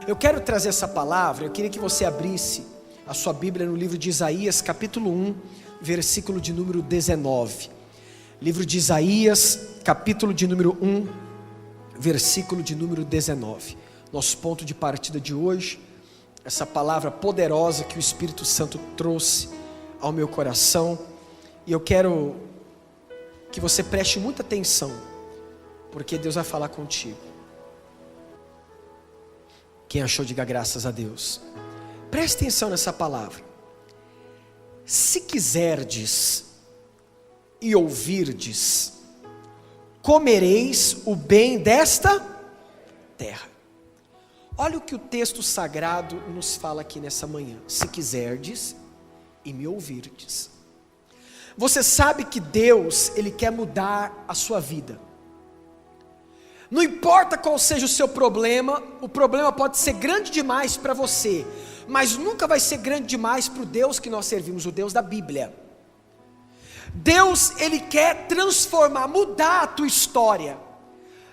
Eu quero trazer essa palavra, eu queria que você abrisse a sua Bíblia no livro de Isaías, capítulo 1, versículo de número 19. Livro de Isaías, capítulo de número 1, versículo de número 19. Nosso ponto de partida de hoje, essa palavra poderosa que o Espírito Santo trouxe ao meu coração. E eu quero que você preste muita atenção, porque Deus vai falar contigo. Quem achou, diga graças a Deus. Preste atenção nessa palavra. Se quiserdes e ouvirdes, comereis o bem desta terra. Olha o que o texto sagrado nos fala aqui nessa manhã. Se quiserdes e me ouvirdes. Você sabe que Deus, Ele quer mudar a sua vida. Não importa qual seja o seu problema, o problema pode ser grande demais para você, mas nunca vai ser grande demais para o Deus que nós servimos, o Deus da Bíblia. Deus, Ele quer transformar, mudar a tua história.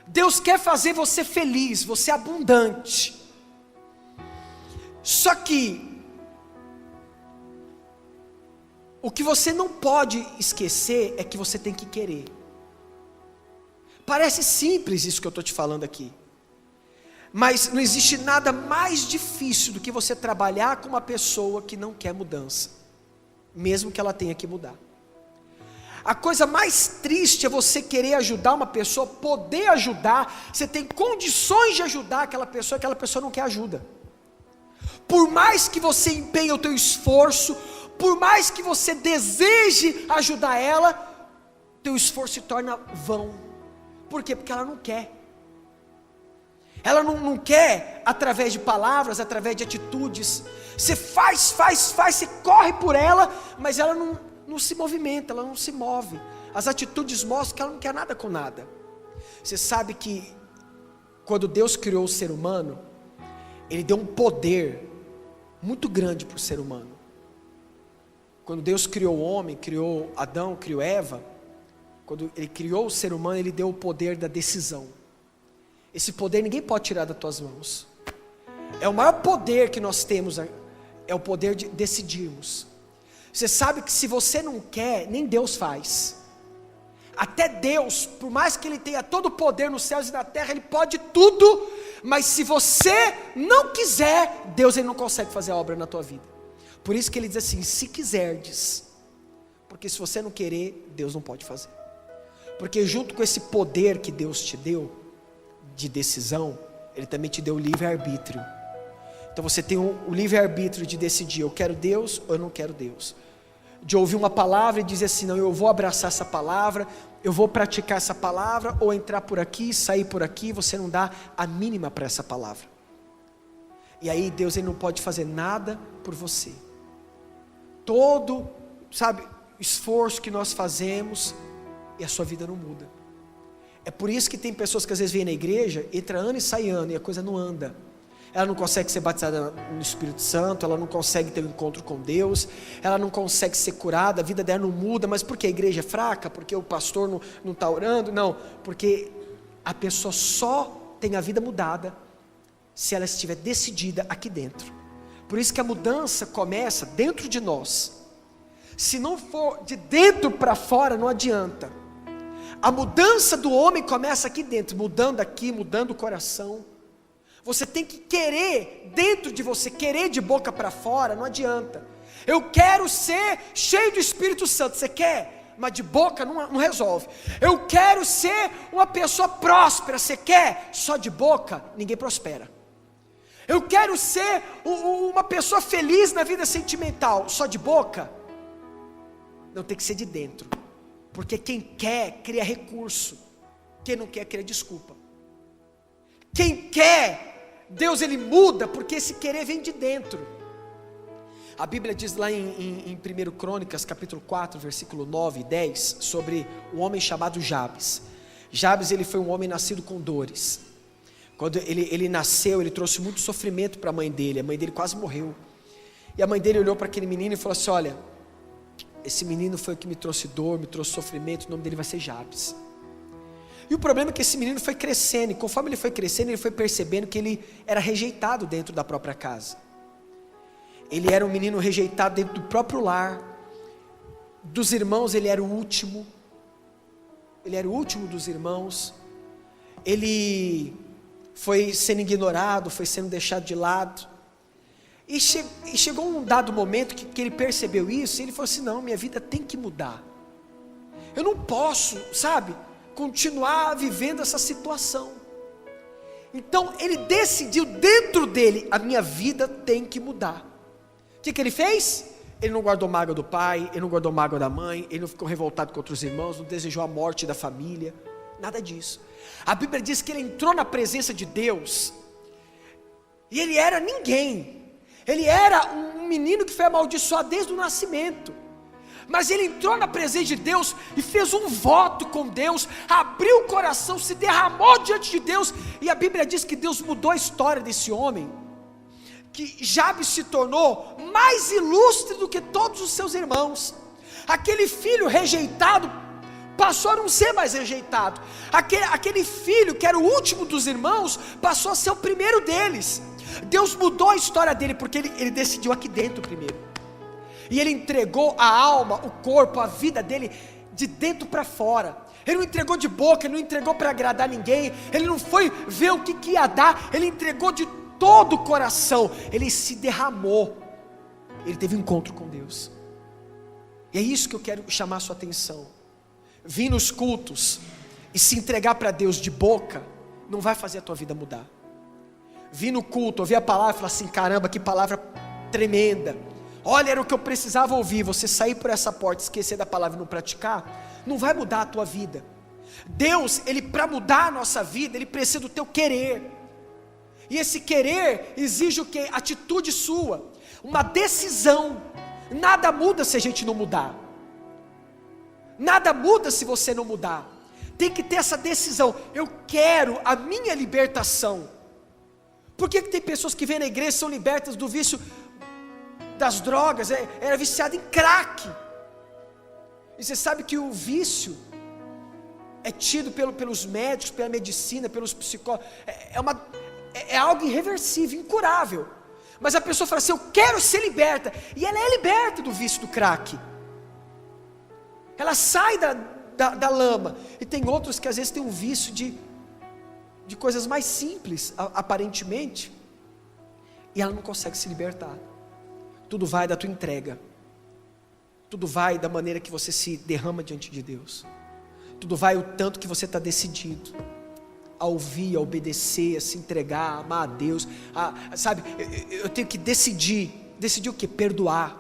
Deus quer fazer você feliz, você abundante. Só que o que você não pode esquecer é que você tem que querer. Parece simples isso que eu estou te falando aqui, mas não existe nada mais difícil do que você trabalhar com uma pessoa que não quer mudança, mesmo que ela tenha que mudar. A coisa mais triste é você querer ajudar uma pessoa, poder ajudar, você tem condições de ajudar aquela pessoa não quer ajuda. Por mais que você empenhe o teu esforço, por mais que você deseje ajudar ela, teu esforço se torna vão. Por quê? Porque ela não quer. Ela não quer através de palavras, através de atitudes. Você faz, você corre por ela, mas ela não se movimenta, ela não se move. As atitudes mostram que ela não quer nada com nada. Você sabe que quando Deus criou o ser humano, Ele deu um poder muito grande para o ser humano. Quando Deus criou o homem, criou Adão, criou Eva, quando Ele criou o ser humano, Ele deu o poder da decisão. Esse poder ninguém pode tirar das tuas mãos. É o maior poder que nós temos, é o poder de decidirmos. Você sabe que se você não quer, nem Deus faz. Até Deus, por mais que Ele tenha todo o poder nos céus e na terra, Ele pode tudo, mas se você não quiser, Deus Ele não consegue fazer a obra na tua vida. Por isso que Ele diz assim, se quiserdes, porque se você não querer, Deus não pode fazer. Porque junto com esse poder que Deus te deu, de decisão, Ele também te deu o livre-arbítrio. Então você tem o livre-arbítrio de decidir, eu quero Deus ou eu não quero Deus. De ouvir uma palavra e dizer assim, não, eu vou abraçar essa palavra, eu vou praticar essa palavra, ou entrar por aqui, sair por aqui, você não dá a mínima para essa palavra. E aí Deus Ele não pode fazer nada por você. Todo, esforço que nós fazemos, e a sua vida não muda. É por isso que tem pessoas que às vezes vêm na igreja, entra ano e sai ano, e a coisa não anda. Ela não consegue ser batizada no Espírito Santo, ela não consegue ter um encontro com Deus, ela não consegue ser curada, a vida dela não muda. Mas por que a igreja é fraca? Porque o pastor não está orando? Não, porque a pessoa só tem a vida mudada se ela estiver decidida aqui dentro. Por isso que a mudança começa dentro de nós. Se não for de dentro para fora, não adianta. A mudança do homem começa aqui dentro, mudando aqui, mudando o coração. Você tem que querer dentro de você, querer de boca para fora, não adianta. Eu quero ser cheio do Espírito Santo, você quer? Mas de boca não resolve. Eu quero ser uma pessoa próspera, você quer? Só de boca, ninguém prospera. Eu quero ser uma pessoa feliz na vida sentimental, só de boca? Não, tem que ser de dentro. Porque quem quer, cria recurso. Quem não quer, cria desculpa. Quem quer, Deus Ele muda, porque esse querer vem de dentro. A Bíblia diz lá em 1 Crônicas, capítulo 4, versículo 9 e 10, sobre um homem chamado Jabes. Jabes, ele foi um homem nascido com dores. Quando ele nasceu, ele trouxe muito sofrimento para a mãe dele quase morreu. E a mãe dele olhou para aquele menino e falou assim, olha, esse menino foi o que me trouxe dor, me trouxe sofrimento, o nome dele vai ser Jabes. E o problema é que esse menino foi crescendo, e conforme ele foi crescendo, ele foi percebendo que ele era rejeitado dentro da própria casa. Ele era um menino rejeitado dentro do próprio lar. Dos irmãos ele era o último. Ele era o último dos irmãos. Ele foi sendo ignorado, foi sendo deixado de lado. E chegou um dado momento que ele percebeu isso, e ele falou assim: não, minha vida tem que mudar. Eu não posso, continuar vivendo essa situação. Então ele decidiu dentro dele: a minha vida tem que mudar. O que ele fez? Ele não guardou mágoa do pai, ele não guardou mágoa da mãe, ele não ficou revoltado contra os irmãos, não desejou a morte da família, nada disso. A Bíblia diz que ele entrou na presença de Deus, e ele era ninguém. Ele era um menino que foi amaldiçoado desde o nascimento. Mas ele entrou na presença de Deus e fez um voto com Deus, abriu o coração, se derramou diante de Deus, e a Bíblia diz que Deus mudou a história desse homem, que Jabes se tornou mais ilustre do que todos os seus irmãos. Aquele filho rejeitado passou a não ser mais rejeitado. Aquele filho que era o último dos irmãos passou a ser o primeiro deles. Deus mudou a história dele porque ele decidiu aqui dentro primeiro. E ele entregou a alma, o corpo, a vida dele de dentro para fora. Ele não entregou de boca, ele não entregou para agradar ninguém, ele não foi ver o que ia dar, ele entregou de todo o coração, ele se derramou, ele teve um encontro com Deus. E é isso que eu quero chamar a sua atenção. Vir nos cultos e se entregar para Deus de boca não vai fazer a tua vida mudar. Vir no culto, ouvir a palavra e falar assim: caramba, que palavra tremenda, olha, era o que eu precisava ouvir. Você sair por essa porta, esquecer da palavra e não praticar, não vai mudar a tua vida. Deus, para mudar a nossa vida, Ele precisa do teu querer. E esse querer exige o quê? Atitude sua, uma decisão. Nada muda se a gente não mudar. Nada muda se você não mudar. Tem que ter essa decisão: eu quero a minha libertação. Por que tem pessoas que vêm na igreja e são libertas do vício das drogas? Era viciado em crack. E você sabe que o vício é tido pelos médicos, pela medicina, pelos psicólogos, é algo irreversível, incurável. Mas a pessoa fala assim: eu quero ser liberta. E ela é liberta do vício do crack. Ela sai da lama. E tem outros que às vezes têm um vício de coisas mais simples, aparentemente, e ela não consegue se libertar. Tudo vai da tua entrega. Tudo vai da maneira que você se derrama diante de Deus. Tudo vai o tanto que você está decidido a ouvir, a obedecer, a se entregar, a amar a Deus. Eu tenho que decidir o quê? Perdoar.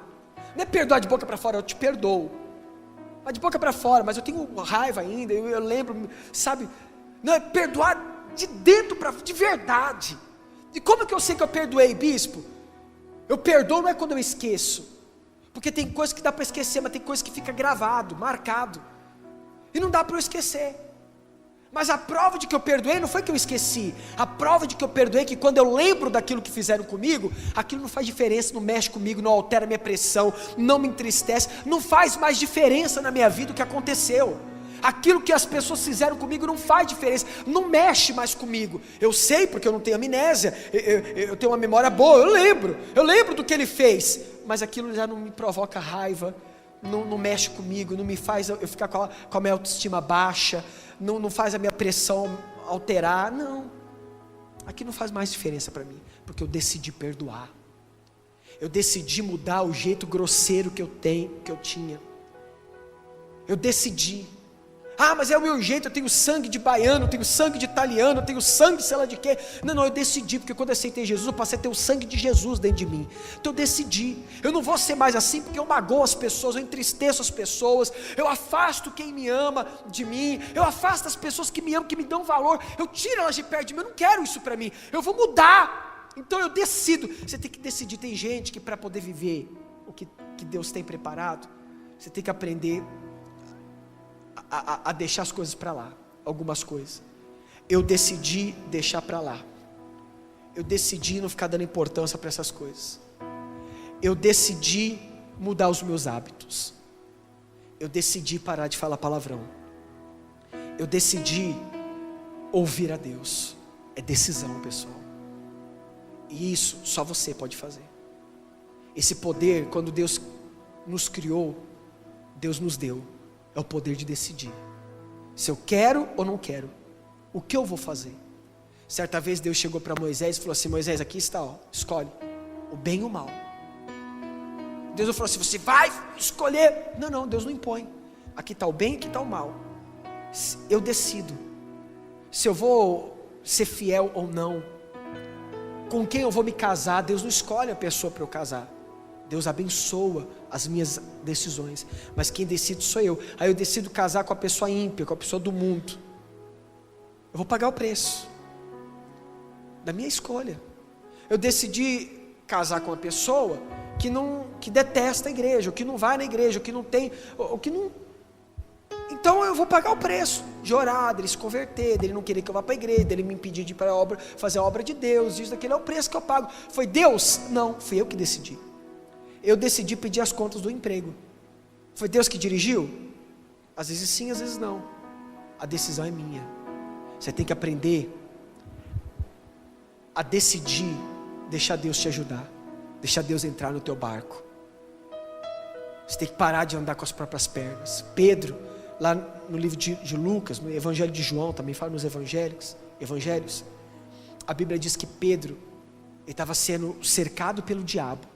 Não é perdoar de boca para fora: eu te perdoo, mas de boca para fora, mas eu tenho raiva ainda, eu lembro, não, é perdoar de dentro para de verdade. E como que eu sei que eu perdoei, bispo? Eu perdoo não é quando eu esqueço, porque tem coisas que dá para esquecer, mas tem coisas que fica gravado, marcado, e não dá para eu esquecer. Mas a prova de que eu perdoei não foi que eu esqueci. A prova de que eu perdoei é que quando eu lembro daquilo que fizeram comigo, aquilo não faz diferença, não mexe comigo, não altera a minha pressão, não me entristece, não faz mais diferença na minha vida o que aconteceu. Aquilo que as pessoas fizeram comigo não faz diferença, não mexe mais comigo. Eu sei, porque eu não tenho amnésia, eu tenho uma memória boa, eu lembro do que ele fez, mas aquilo já não me provoca raiva, não mexe comigo, não me faz eu ficar com a minha autoestima baixa, não faz a minha pressão alterar. Não, aqui não faz mais diferença para mim, porque eu decidi perdoar. Eu decidi mudar o jeito grosseiro que eu tinha. Eu decidi. Mas é o meu jeito, eu tenho sangue de baiano, eu tenho sangue de italiano, eu tenho sangue sei lá de quê. Não, eu decidi, porque quando eu aceitei Jesus, eu passei a ter o sangue de Jesus dentro de mim. Então eu decidi, eu não vou ser mais assim, porque eu magoo as pessoas, eu entristeço as pessoas, eu afasto quem me ama de mim, eu afasto as pessoas que me amam, que me dão valor, eu tiro elas de perto de mim. Eu não quero isso para mim, eu vou mudar. Então eu decido. Você tem que decidir. Tem gente que para poder viver o que Deus tem preparado, você tem que aprender a deixar as coisas para lá, algumas coisas. Eu decidi deixar para lá. Eu decidi não ficar dando importância para essas coisas. Eu decidi mudar os meus hábitos. Eu decidi parar de falar palavrão. Eu decidi ouvir a Deus. É decisão, pessoal. E isso só você pode fazer. Esse poder, quando Deus nos criou, Deus nos deu. É o poder de decidir. Se eu quero ou não quero. O que eu vou fazer? Certa vez Deus chegou para Moisés e falou assim: Moisés, aqui está, ó, escolhe o bem e o mal. Deus não falou assim: você vai escolher. Não, Deus não impõe. Aqui está o bem, aqui está o mal. Eu decido se eu vou ser fiel ou não. Com quem eu vou me casar. Deus não escolhe a pessoa para eu casar. Deus abençoa as minhas decisões. Mas quem decide sou eu. Aí eu decido casar com a pessoa ímpia, com a pessoa do mundo. Eu vou pagar o preço da minha escolha. Eu decidi casar com uma pessoa que detesta a igreja, que não vai na igreja, que não tem, que não. Então eu vou pagar o preço de orar, dele se converter, dele não querer que eu vá para a igreja, dele me impedir de ir para a obra, fazer a obra de Deus. Isso daquele é o preço que eu pago. Foi Deus? Não, fui eu que decidi. Eu decidi pedir as contas do emprego. Foi Deus que dirigiu? Às vezes sim, às vezes não. A decisão é minha. Você tem que aprender a decidir, deixar Deus te ajudar, deixar Deus entrar no teu barco. Você tem que parar de andar com as próprias pernas. Pedro, lá no livro de Lucas, no evangelho de João, também fala nos evangelhos, a Bíblia diz que Pedro, ele estava sendo cercado pelo diabo,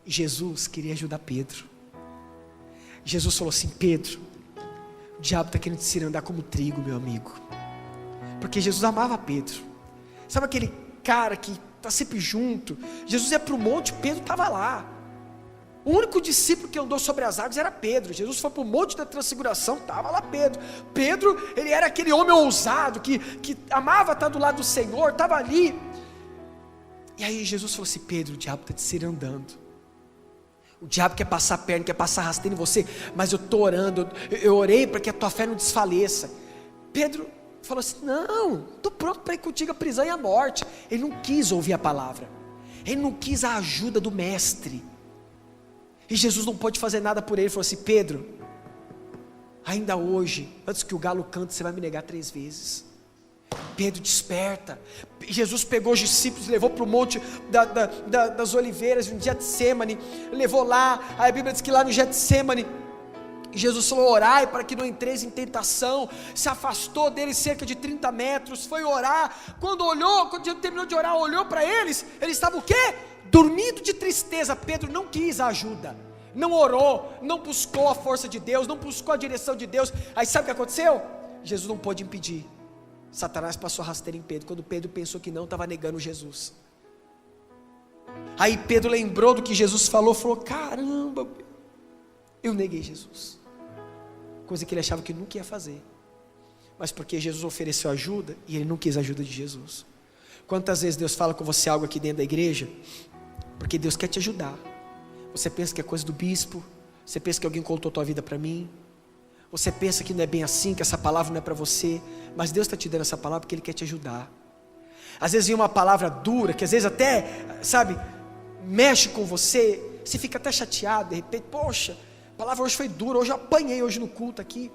e Jesus queria ajudar Pedro. Jesus falou assim: Pedro, o diabo está querendo te andar como trigo, meu amigo. Porque Jesus amava Pedro. Sabe aquele cara que está sempre junto? Jesus ia para o monte, Pedro estava lá. O único discípulo que andou sobre as águas era Pedro. Jesus foi para o monte da transfiguração, estava lá Pedro. Pedro, ele era aquele homem ousado, que amava estar do lado do Senhor, estava ali. E aí Jesus falou assim: Pedro, o diabo está te cirandando. O diabo quer passar a perna, quer passar rasteiro em você, mas eu estou orando, eu orei para que a tua fé não desfaleça. Pedro falou assim: não, estou pronto para ir contigo à prisão e à morte. Ele não quis ouvir a palavra, ele não quis a ajuda do mestre, e Jesus não pôde fazer nada por ele. Ele falou assim: Pedro, ainda hoje, antes que o galo cante, você vai me negar 3 vezes. Pedro, desperta. Jesus pegou os discípulos, levou para o monte das oliveiras, em Getsêmani, levou lá. A Bíblia diz que lá no Getsêmani, Jesus falou: orai para que não entreis em tentação. Se afastou deles cerca de 30 metros, foi orar. Quando Jesus terminou de orar, olhou para eles estavam o quê? Dormindo de tristeza. Pedro não quis a ajuda, não orou, não buscou a força de Deus, não buscou a direção de Deus. Aí sabe o que aconteceu? Jesus não pôde impedir. Satanás passou rasteiro em Pedro. Quando Pedro pensou que não, estava negando Jesus. Aí Pedro lembrou do que Jesus falou, caramba, eu neguei Jesus. Coisa que ele achava que nunca ia fazer, mas porque Jesus ofereceu ajuda, e ele não quis a ajuda de Jesus. Quantas vezes Deus fala com você algo aqui dentro da igreja, porque Deus quer te ajudar. Você pensa que é coisa do bispo, você pensa que alguém contou tua vida para mim, você pensa que não é bem assim, que essa palavra não é para você, mas Deus está te dando essa palavra porque Ele quer te ajudar. Às vezes vem uma palavra dura, que às vezes até, mexe com você, você fica até chateado, de repente, poxa, a palavra hoje foi dura, hoje eu apanhei hoje no culto aqui.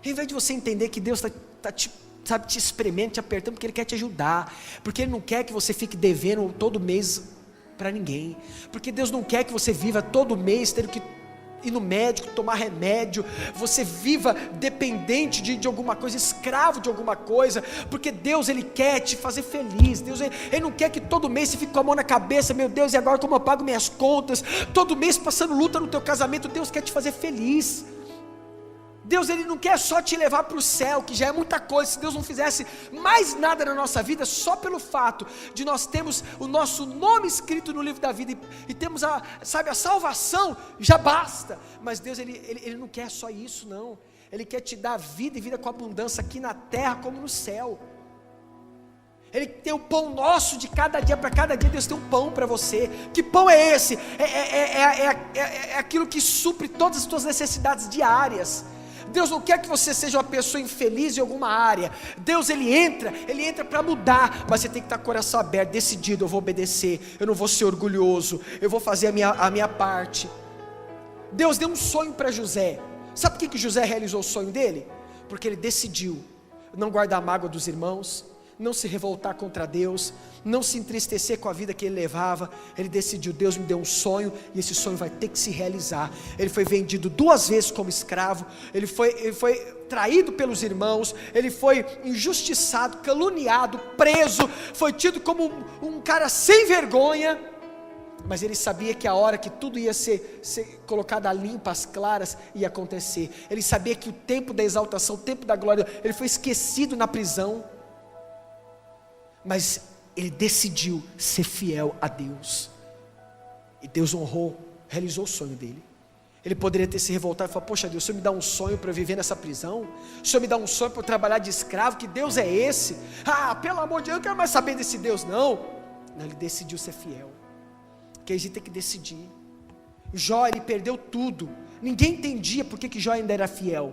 Em vez de você entender que Deus está te espremendo, te apertando, porque Ele quer te ajudar, porque Ele não quer que você fique devendo todo mês para ninguém, porque Deus não quer que você viva todo mês tendo que ir no médico, tomar remédio, você viva dependente de alguma coisa, escravo de alguma coisa, porque Deus, Ele quer te fazer feliz. Deus, Ele não quer que todo mês você fique com a mão na cabeça: meu Deus, e agora como eu pago minhas contas? Todo mês passando luta no teu casamento. Deus quer te fazer feliz. Deus, Ele não quer só te levar para o céu, que já é muita coisa. Se Deus não fizesse mais nada na nossa vida, só pelo fato de nós termos o nosso nome escrito no livro da vida e temos a salvação, já basta. Mas Deus, Ele não quer só isso, não. Ele quer te dar vida, e vida com abundância aqui na terra como no céu. Ele tem o pão nosso de cada dia, para cada dia Deus tem um pão para você. Que pão é esse? É aquilo que supre todas as tuas necessidades diárias. Deus não quer que você seja uma pessoa infeliz em alguma área. Deus, Ele entra para mudar, mas você tem que estar com o coração aberto, decidido: eu vou obedecer, eu não vou ser orgulhoso, eu vou fazer a minha parte. Deus deu um sonho para José. Sabe por que José realizou o sonho dele? Porque ele decidiu: não guardar mágoa dos irmãos, não se revoltar contra Deus, não se entristecer com a vida que ele levava. Ele decidiu: Deus me deu um sonho e esse sonho vai ter que se realizar. Ele foi vendido 2 vezes como escravo, ele foi traído pelos irmãos, ele foi injustiçado, caluniado, preso, foi tido como um cara sem vergonha, mas ele sabia que a hora que tudo ia ser colocado a limpo, às claras, ia acontecer. Ele sabia que o tempo da exaltação, o tempo da glória, ele foi esquecido na prisão, mas ele decidiu ser fiel a Deus, e Deus honrou, realizou o sonho dele. Ele poderia ter se revoltado e falar: poxa Deus, o Senhor me dá um sonho para eu viver nessa prisão? O Senhor me dá um sonho para eu trabalhar de escravo? Que Deus é esse? Pelo amor de Deus, eu não quero mais saber desse Deus. Não, ele decidiu ser fiel. Que a gente tem que decidir. Jó, ele perdeu tudo, ninguém entendia por que Jó ainda era fiel.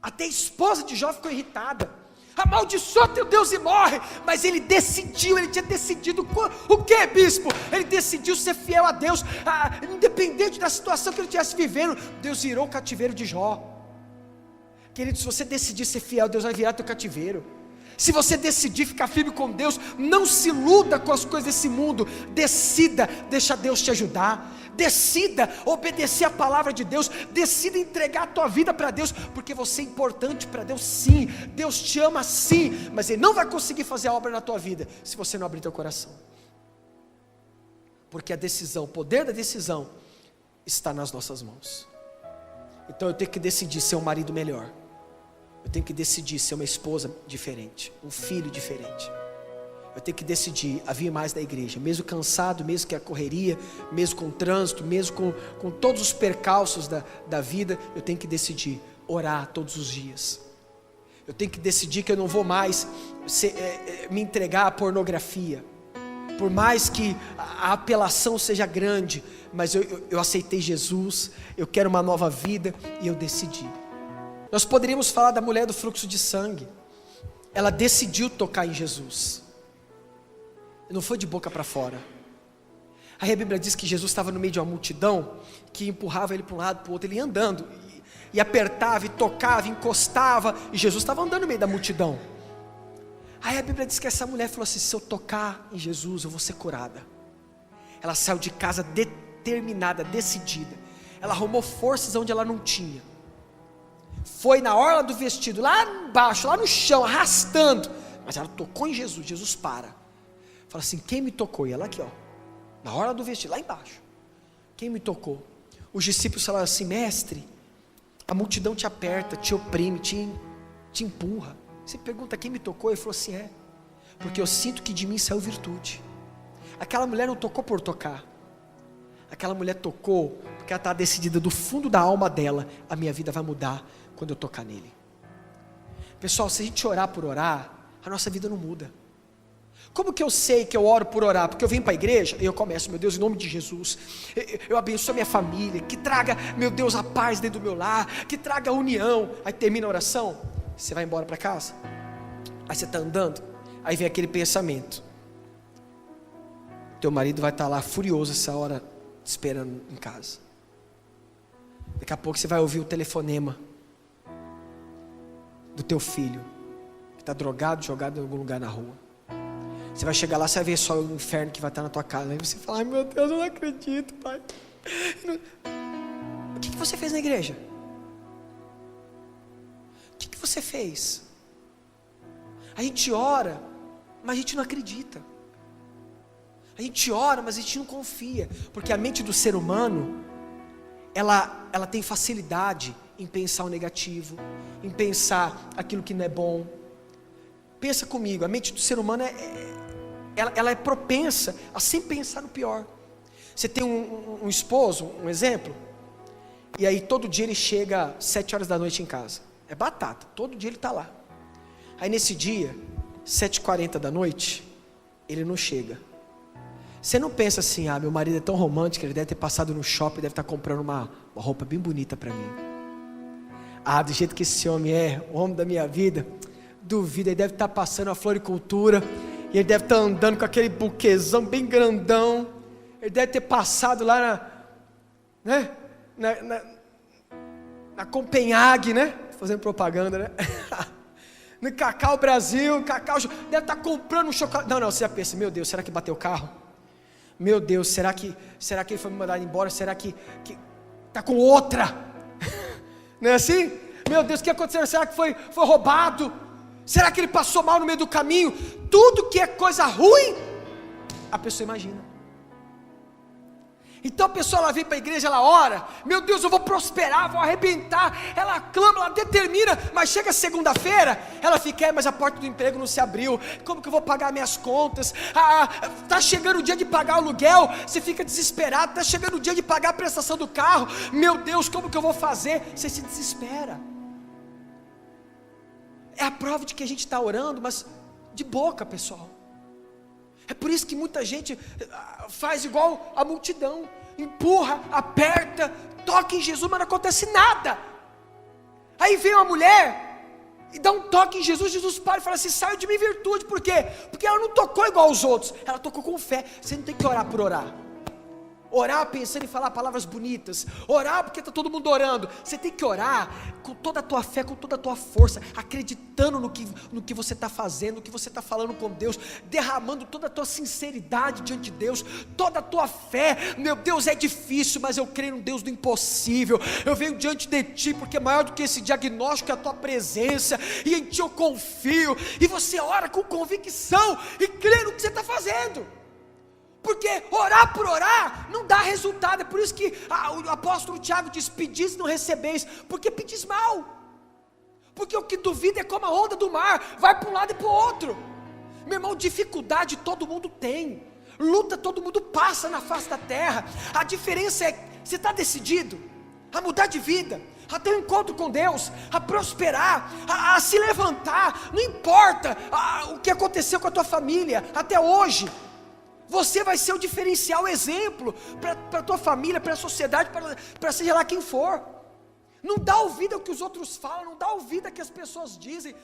Até a esposa de Jó ficou irritada: amaldiçoa teu Deus e morre. Mas ele decidiu, ele tinha decidido o que, bispo? Ele decidiu ser fiel a Deus, independente da situação que ele estivesse vivendo. Deus virou o cativeiro de Jó. Querido, se você decidir ser fiel, Deus vai virar teu cativeiro. Se você decidir ficar firme com Deus, não se iluda com as coisas desse mundo. Decida, deixa Deus te ajudar. Decida obedecer a palavra de Deus. Decida entregar a tua vida para Deus, porque você é importante para Deus, sim. Deus te ama, sim, mas Ele não vai conseguir fazer a obra na tua vida se você não abrir teu coração. Porque a decisão, o poder da decisão está nas nossas mãos. Então eu tenho que decidir ser um marido melhor. Eu tenho que decidir ser uma esposa diferente, um filho diferente. Eu tenho que decidir a vir mais da igreja, mesmo cansado, mesmo que a correria, mesmo com o trânsito, mesmo com todos os percalços da vida. Eu tenho que decidir orar todos os dias. Eu tenho que decidir que eu não vou mais me entregar à pornografia, por mais que a apelação seja grande, mas eu aceitei Jesus, eu quero uma nova vida e eu decidi. Nós poderíamos falar da mulher do fluxo de sangue. Ela decidiu tocar em Jesus, não foi de boca para fora. Aí a Bíblia diz que Jesus estava no meio de uma multidão que empurrava ele para um lado, para o outro. Ele ia andando e apertava, e tocava, e encostava, e Jesus estava andando no meio da multidão. Aí a Bíblia diz que essa mulher falou assim: se eu tocar em Jesus, eu vou ser curada. Ela saiu de casa determinada, decidida. Ela arrumou forças onde ela não tinha. Foi na orla do vestido, lá embaixo, lá no chão, arrastando. Mas ela tocou em Jesus. Jesus para. Fala assim: quem me tocou? E ela aqui, ó, na orla do vestido, lá embaixo. Quem me tocou? Os discípulos falaram assim: mestre, a multidão te aperta, te oprime, te empurra. Você pergunta: quem me tocou? Ele falou assim: porque eu sinto que de mim saiu virtude. Aquela mulher não tocou por tocar. Aquela mulher tocou porque ela está decidida do fundo da alma dela: a minha vida vai mudar quando eu tocar nele. Pessoal, se a gente orar por orar, a nossa vida não muda. Como que eu sei que eu oro por orar? Porque eu venho para a igreja e eu começo: meu Deus, em nome de Jesus, eu abençoo a minha família, que traga, meu Deus, a paz dentro do meu lar, que traga a união. Aí termina a oração, você vai embora para casa, aí você está andando, aí vem aquele pensamento: teu marido vai estar lá furioso essa hora, esperando em casa. Daqui a pouco você vai ouvir o telefonema do teu filho, que está drogado, jogado em algum lugar na rua. Você vai chegar lá, você vai ver só o inferno que vai estar na tua casa. Aí você fala: ai meu Deus, eu não acredito, pai. O que você fez na igreja? O que você fez? A gente ora, mas a gente não acredita. A gente ora, mas a gente não confia. Porque a mente do ser humano, ela tem facilidade em pensar o negativo, em pensar aquilo que não é bom. Pensa comigo, a mente do ser humano ela é propensa a sempre pensar no pior. Você tem um esposo, um exemplo, e aí todo dia ele chega às 7 horas da noite em casa. É batata, todo dia ele está lá. Aí nesse dia, 7h40 da noite, ele não chega. Você não pensa assim: meu marido é tão romântico, ele deve ter passado no shopping, deve estar comprando uma roupa bem bonita para mim. Do jeito que esse homem é, o homem da minha vida, duvido, ele deve estar passando a floricultura, e ele deve estar andando com aquele buquezão bem grandão, ele deve ter passado lá na Copenhague, né? Fazendo propaganda, né? no Cacau Brasil, Cacau, deve estar comprando um chocolate. Não, você já pensa, meu Deus, será que bateu o carro? Meu Deus, será que ele foi me mandar embora? Será que está com outra? Não é assim? Meu Deus, o que aconteceu? Será que foi roubado? Será que ele passou mal no meio do caminho? Tudo que é coisa ruim, a pessoa imagina. Então a pessoa, ela vem para a igreja, ela ora, meu Deus, eu vou prosperar, vou arrebentar, ela clama, ela determina, mas chega segunda-feira, ela fica, mas a porta do emprego não se abriu, como que eu vou pagar minhas contas? Está chegando o dia de pagar o aluguel, você fica desesperado, está chegando o dia de pagar a prestação do carro, meu Deus, como que eu vou fazer? Você se desespera. É a prova de que a gente está orando, mas de boca, pessoal. É por isso que muita gente faz igual a multidão, empurra, aperta, toca em Jesus, mas não acontece nada. Aí vem uma mulher e dá um toque em Jesus, Jesus para e fala assim, sai de mim virtude, por quê? Porque ela não tocou igual aos outros, ela tocou com fé. Você não tem que orar por orar, orar pensando em falar palavras bonitas, orar porque está todo mundo orando. Você tem que orar com toda a tua fé, com toda a tua força, acreditando no que você está fazendo, no que você está falando com Deus, derramando toda a tua sinceridade diante de Deus, toda a tua fé. Meu Deus, é difícil, mas eu creio no Deus do impossível. Eu venho diante de Ti, porque maior do que esse diagnóstico é a Tua presença, e em Ti eu confio. E você ora com convicção e crê no que você está fazendo. Porque orar por orar não dá resultado. É por isso que o apóstolo Tiago diz, pedis e não recebeis, porque pedis mal. Porque o que duvida é como a onda do mar, vai para um lado e para o outro. Meu irmão, dificuldade todo mundo tem, luta todo mundo passa na face da terra. A diferença é, você está decidido a mudar de vida, a ter um encontro com Deus, a prosperar, a se levantar. Não importa o que aconteceu com a tua família até hoje, você vai ser o diferencial, o exemplo para a tua família, para a sociedade, para seja lá quem for. Não dá ouvido ao que os outros falam, não dá ouvido ao que as pessoas dizem.